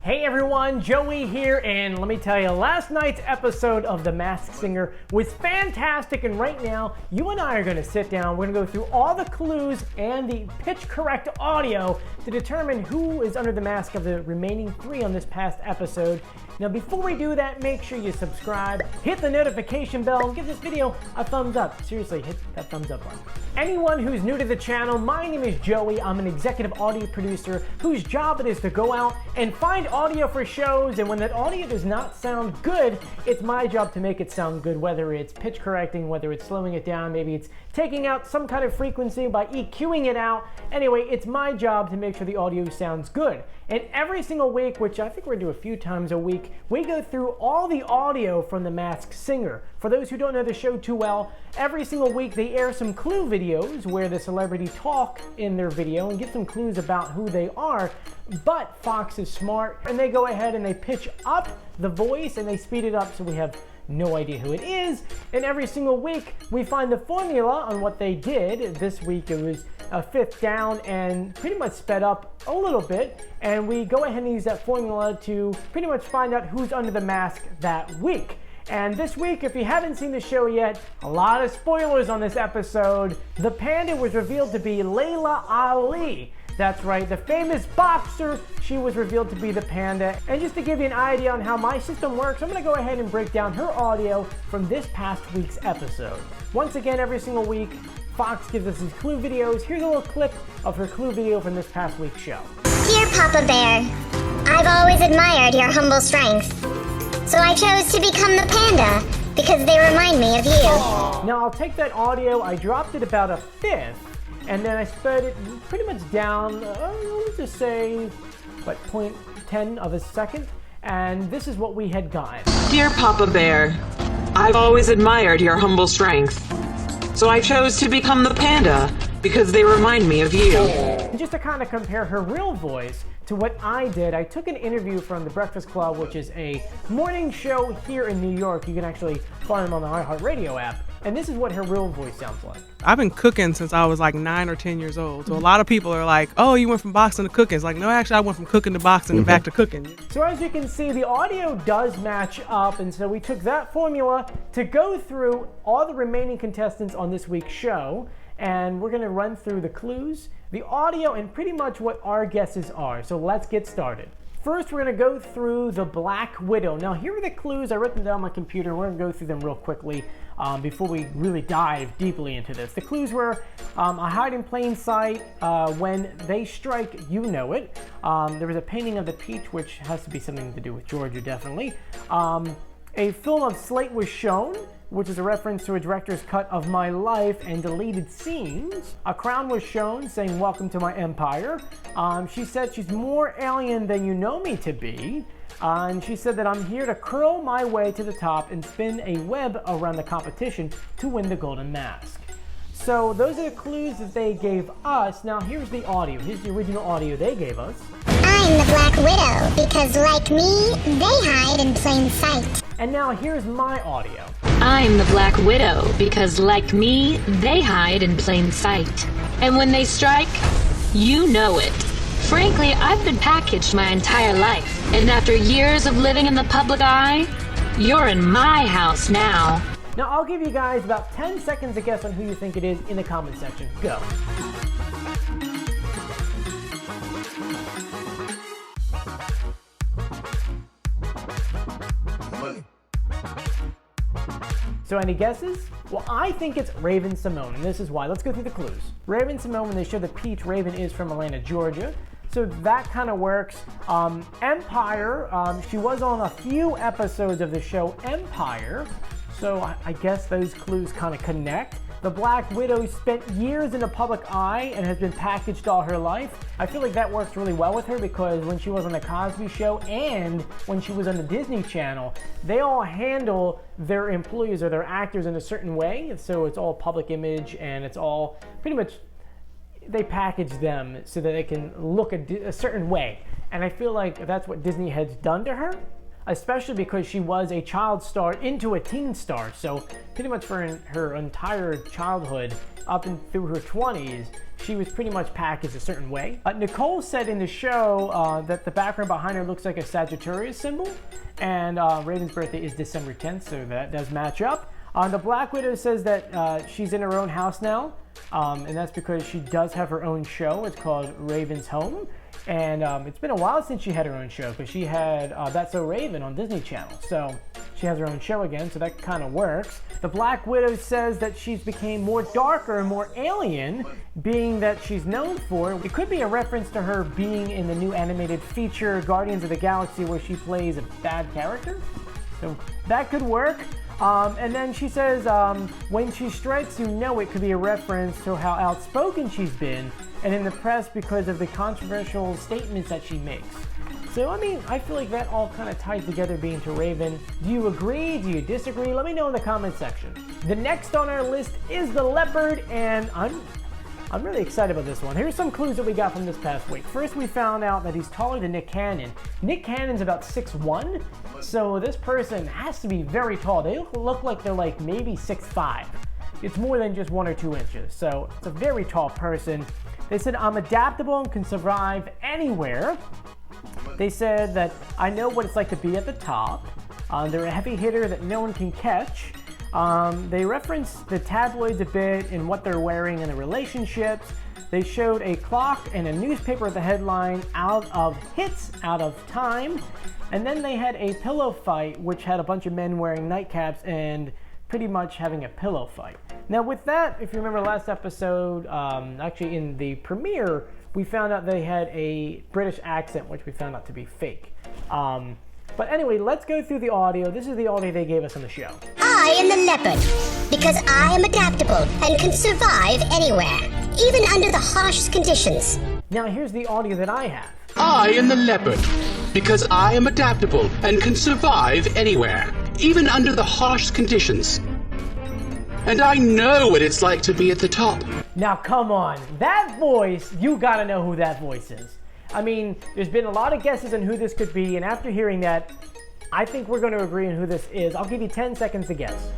Hey everyone, Joey here, and let me tell you, last night's episode of The Masked Singer was fantastic, and right now, you and I are going to sit down, we're going to go through all the clues and the pitch correct audio to determine who is under the mask of the remaining three on this past episode. Now before we do that, make sure you subscribe, hit the notification bell, and give this video a thumbs up. Seriously, hit that thumbs up button. Anyone who's new to the channel, my name is Joey. I'm an executive audio producer whose job it is to go out and find audio for shows, and when that audio does not sound good, it's my job to make it sound good, whether it's pitch correcting, whether it's slowing it down, maybe it's taking out some kind of frequency by EQing it out. Anyway, it's my job to make sure the audio sounds good. And every single week, which I think we're gonna do a few times a week, we go through all the audio from The Masked Singer. For those who don't know the show too well, every single week they air some clue videos where the celebrity talk in their video and give some clues about who they are. But Fox is smart and they go ahead and they pitch up the voice and they speed it up so we have no idea who it is. And every single week we find the formula on what they did. This week it was a fifth down and pretty much sped up a little bit, and we go ahead and use that formula to pretty much find out who's under the mask that week. And this week, if you haven't seen the show yet, a lot of spoilers on this episode. The Panda was revealed to be Layla Ali. That's right, the famous boxer, she was revealed to be the Panda. And just to give you an idea on how my system works, I'm gonna go ahead and break down her audio from this past week's episode. Once again, every single week, Fox gives us these clue videos. Here's a little clip of her clue video from this past week's show. Dear Papa Bear, I've always admired your humble strength. So I chose to become the Panda because they remind me of you. Now I'll take that audio, I dropped it about a fifth, and then I sped it pretty much down, let's just say, 0.10 of a second, and this is what we had gotten. Dear Papa Bear, I've always admired your humble strength. So I chose to become the Panda because they remind me of you. And just to kind of compare her real voice to what I did, I took an interview from The Breakfast Club, which is a morning show here in New York. You can actually find them on the iHeartRadio app. And this is what her real voice sounds like. I've been cooking since I was like 9 or 10 years old. So a lot of people are like, oh, you went from boxing to cooking. It's like, no, actually I went from cooking to boxing and back to cooking. So as you can see, the audio does match up. And so we took that formula to go through all the remaining contestants on this week's show. And we're gonna run through the clues, the audio, and pretty much what our guesses are. So let's get started. First, we're gonna go through the Black Widow. Now, here are the clues. I wrote them down on my computer. We're gonna go through them real quickly before we really dive deeply into this. The clues were a hide in plain sight, when they strike, you know it. There was a painting of the peach, which has to be something to do with Georgia, definitely. A film of Slate was shown, which is a reference to a director's cut of my life and deleted scenes. A crown was shown saying, welcome to my empire. She said she's more alien than you know me to be. And she said that I'm here to curl my way to the top and spin a web around the competition to win the golden mask. So those are the clues that they gave us. Now here's the audio. Here's the original audio they gave us. I'm the Black Widow because like me, they hide in plain sight. And now here's my audio. I'm the Black Widow because, like me, they hide in plain sight. And when they strike, you know it. Frankly, I've been packaged my entire life. And after years of living in the public eye, you're in my house now. Now I'll give you guys about 10 seconds to guess on who you think it is in the comment section. Go. So any guesses? Well, I think it's Raven Simone, and this is why. Let's go through the clues. Raven Simone, when they show the peach, Raven is from Atlanta, Georgia. So that kind of works. Empire, she was on a few episodes of the show Empire. So I guess those clues kind of connect. The Black Widow spent years in the public eye and has been packaged all her life. I feel like that works really well with her because when she was on the Cosby Show and when she was on the Disney Channel, they all handle their employees or their actors in a certain way. So it's all public image and it's all pretty much, they package them so that they can look a certain way. And I feel like that's what Disney has done to her, especially because she was a child star into a teen star. So pretty much for her entire childhood up and through her 20s, she was pretty much packaged a certain way. Nicole said in the show that the background behind her looks like a Sagittarius symbol, and Raven's birthday is December 10th, so that does match up. The Black Widow says that she's in her own house now, and that's because she does have her own show. It's called Raven's Home, and it's been a while since she had her own show, because she had That's So Raven on Disney Channel, so she has her own show again, so that kind of works. The Black Widow says that she's became more darker and more alien, being that she's known for. It could be a reference to her being in the new animated feature Guardians of the Galaxy, where she plays a bad character, so that could work. And then she says, when she strikes, you know it could be a reference to how outspoken she's been and in the press because of the controversial statements that she makes. So, I mean, I feel like that all kind of ties together being to Raven. Do you agree? Do you disagree? Let me know in the comment section. The next on our list is the Leopard, and I'm really excited about this one. Here's some clues that we got from this past week. First, we found out that he's taller than Nick Cannon. Nick Cannon's about 6'1", so this person has to be very tall. They look like they're like maybe 6'5". It's more than just 1 or 2 inches, so it's a very tall person. They said, I'm adaptable and can survive anywhere. They said that I know what it's like to be at the top. They're a heavy hitter that no one can catch. They referenced the tabloids a bit and what they're wearing in the relationships. They showed a clock and a newspaper at the headline, out of hits, out of time. And then they had a pillow fight, which had a bunch of men wearing nightcaps and pretty much having a pillow fight. Now with that, if you remember last episode, actually in the premiere, we found out they had a British accent, which we found out to be fake. But anyway, let's go through the audio. This is the audio they gave us on the show. I am the Leopard, because I am adaptable and can survive anywhere, even under the harshest conditions. Now here's the audio that I have. I am the Leopard, because I am adaptable and can survive anywhere, even under the harsh conditions. And I know what it's like to be at the top. Now come on, that voice, you gotta know who that voice is. I mean, there's been a lot of guesses on who this could be, and after hearing that, I think we're gonna agree on who this is. I'll give you 10 seconds to guess.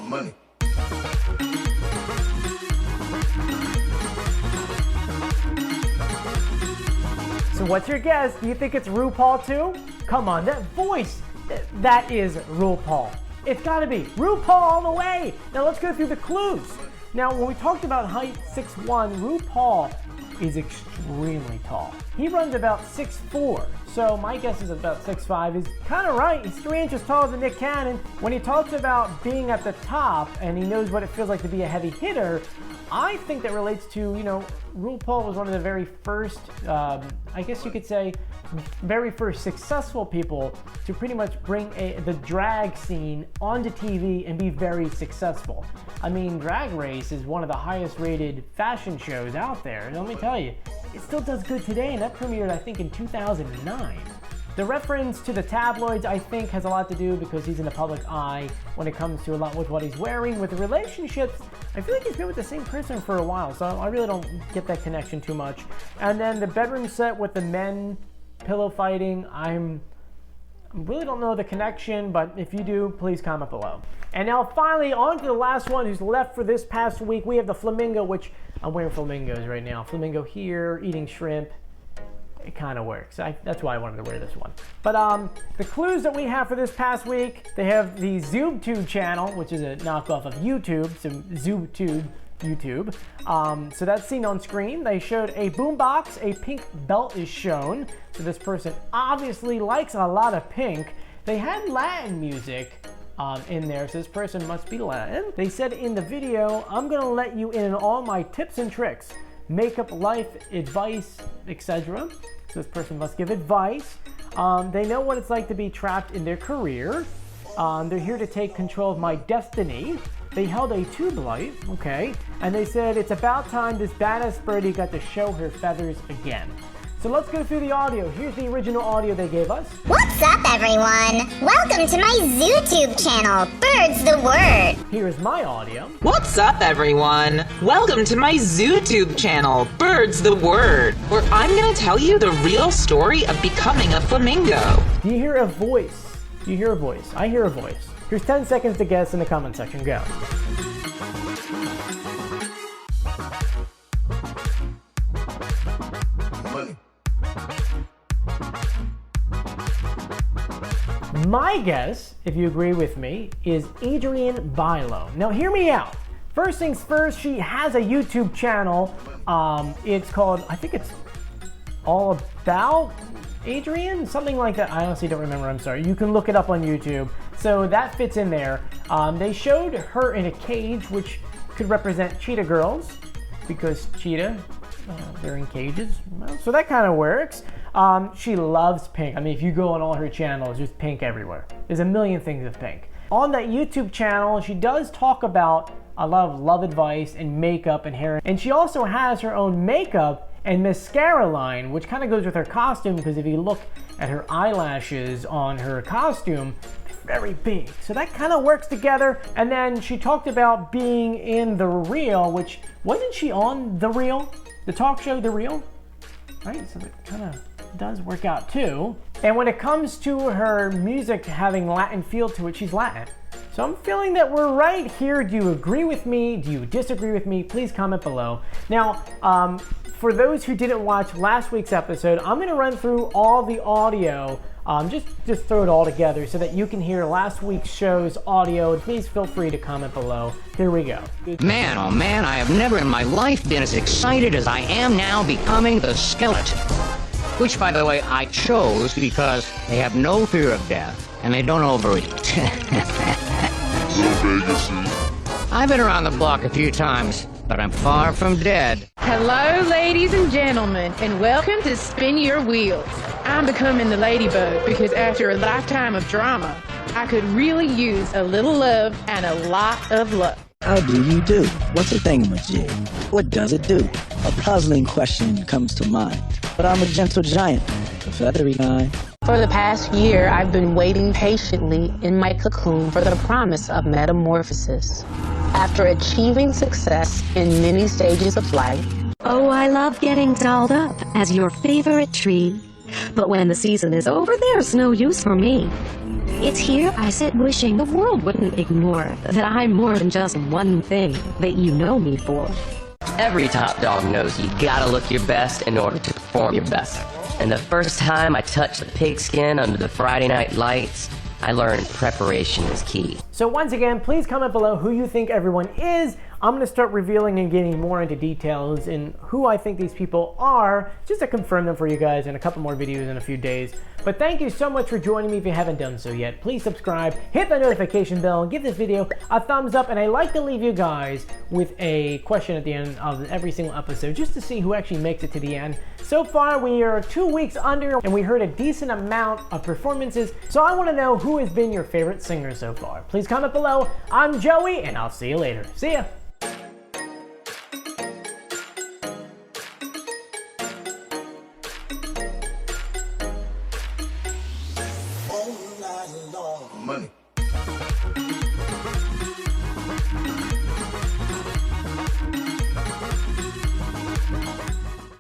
Money. So what's your guess? Do you think it's RuPaul too? Come on, that voice, that is RuPaul. It's gotta be RuPaul all the way. Now let's go through the clues. Now when we talked about height 6'1", RuPaul is extremely tall. He runs about 6'4", so my guess is about 6'5". He's kind of right. He's 3 inches taller than Nick Cannon. When he talks about being at the top and he knows what it feels like to be a heavy hitter, I think that relates to, you know, RuPaul was one of the very first, I guess you could say, very first successful people to pretty much bring the drag scene onto TV and be very successful. I mean, Drag Race is one of the highest rated fashion shows out there, and let me tell you, it still does good today, and that premiered, I think, in 2009. The reference to the tabloids, I think, has a lot to do because he's in the public eye when it comes to a lot with what he's wearing. With the relationships, I feel like he's been with the same person for a while, so I really don't get that connection too much. And then the bedroom set with the men pillow fighting, I really don't know the connection, but if you do, please comment below. And now finally, on to the last one who's left for this past week. We have the Flamingo, which I'm wearing flamingos right now. Flamingo here, eating shrimp. It kind of works. That's why I wanted to wear this one. But the clues that we have for this past week, they have the ZoobTube channel, which is a knockoff of YouTube, so ZoobTube, YouTube. So that's seen on screen. They showed a boombox, a pink belt is shown. So this person obviously likes a lot of pink. They had Latin music in there, so this person must be Latin. They said in the video, I'm gonna let you in on all my tips and tricks, makeup, life, advice, etc. So this person must give advice. They know what it's like to be trapped in their career. They're here to take control of my destiny. They held a tube light, okay, and they said it's about time this badass birdie got to show her feathers again. So let's go through the audio. Here's the original audio they gave us. What's up, everyone? Welcome to my ZooTube channel, Bird's the Word. Here's my audio. What's up, everyone? Welcome to my ZooTube channel, Bird's the Word, where I'm gonna tell you the real story of becoming a flamingo. Do you hear a voice You hear a voice. I hear a voice. Here's 10 seconds to guess in the comment section. Go. My guess, if you agree with me, is Adrienne Bailo. Now hear me out. First things first, she has a YouTube channel. It's called, I think it's All About Adrienne, something like that. I honestly don't remember, I'm sorry. You can look it up on YouTube. So that fits in there. They showed her in a cage, which could represent cheetah girls, because cheetah, they're in cages. Well, so that kind of works. She loves pink. I mean, if you go on all her channels, there's pink everywhere. There's a million things of pink. On that YouTube channel, she does talk about a lot of love advice and makeup and hair. And she also has her own makeup and mascara line, which kind of goes with her costume, because if you look at her eyelashes on her costume, they're very big. So that kind of works together. And then she talked about being in The Real, which wasn't she on The Real? The talk show The Real? Right, so it kind of does work out too. And when it comes to her music having Latin feel to it, she's Latin. So I'm feeling that we're right here. Do you agree with me? Do you disagree with me? Please comment below. Now, for those who didn't watch last week's episode, I'm gonna run through all the audio, just throw it all together so that you can hear last week's show's audio. Please feel free to comment below. Here we go. Man, oh man, I have never in my life been as excited as I am now becoming the skeleton. Which, by the way, I chose because they have no fear of death, and they don't overeat. I've been around the block a few times, but I'm far from dead. Hello, ladies and gentlemen, and welcome to Spin Your Wheels. I'm becoming the ladybug because after a lifetime of drama, I could really use a little love and a lot of luck. How do you do? What's a thingamajig? What does it do? A puzzling question comes to mind. But I'm a gentle giant, the feathery kind. For the past year, I've been waiting patiently in my cocoon for the promise of metamorphosis. After achieving success in many stages of life. Oh, I love getting dolled up as your favorite tree. But when the season is over, there's no use for me. It's here I sit wishing the world wouldn't ignore that I'm more than just one thing that you know me for. Every top dog knows you gotta look your best in order to perform your best. And the first time I touched the pigskin under the Friday night lights, I learned preparation is key. So once again, please comment below who you think everyone is. I'm gonna start revealing and getting more into details in who I think these people are, just to confirm them for you guys in a couple more videos in a few days. But thank you so much for joining me. If you haven't done so yet, please subscribe, hit the notification bell, and give this video a thumbs up. And I like to leave you guys with a question at the end of every single episode, just to see who actually makes it to the end. So far, we are 2 weeks under, and we heard a decent amount of performances. So I wanna know who has been your favorite singer so far. Please comment below. I'm Joey, and I'll see you later. See ya.